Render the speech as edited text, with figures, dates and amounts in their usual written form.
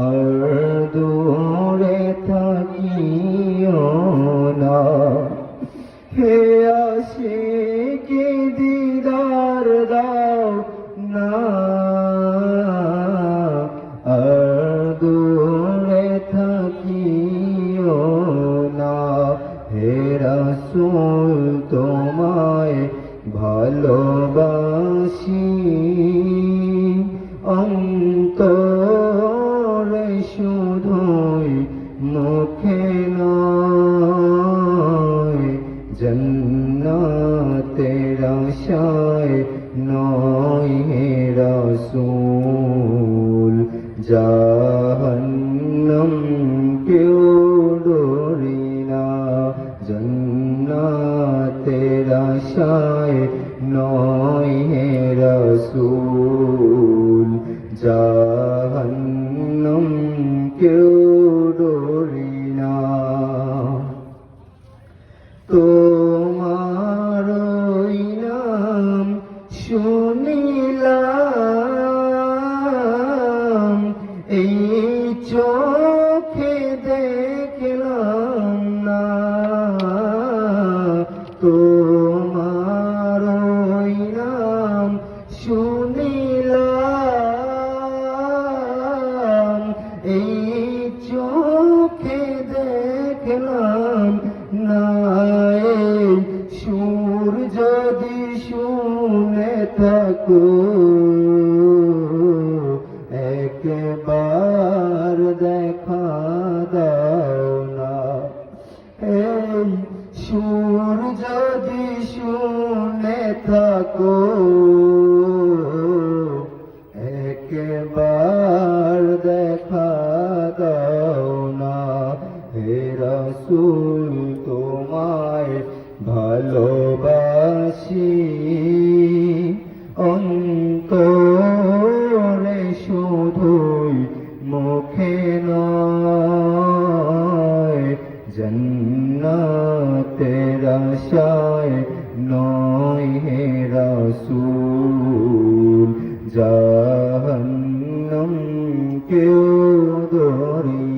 আর দূরে থাকিও না। হে আশিকি দিদার দাও না, আর দূরে থাকিও না। হে রাসূল তোমায় ভালোবাসি, অন্তরে শুধুই মুখে নয়। জান্নাতের আশায় নয় হে রাসূল, জাহান্নাম কেউ ডরি না। জান্নাতের আশায় নয় হে রাসূল, জাহান্নাম কেউ ডরি না। তোমার নাম শুনিলাম, এই চোখে দেখলাম না। তোমার নাম শুনিলাম, এই চোখে দেখলাম না। সুর যদি শুনে থাকো, একবার দেখা দাও না। এই সুর যদি শুনে থাকো, একবার দেখা দাও না। হে রাসূল তোমায় ভালোবাসি, অন্তরে শুধুই মুখে নয়। জান্নাতের আশায় নয় হে রাসূল, জাহান্নাম কেউ ডরি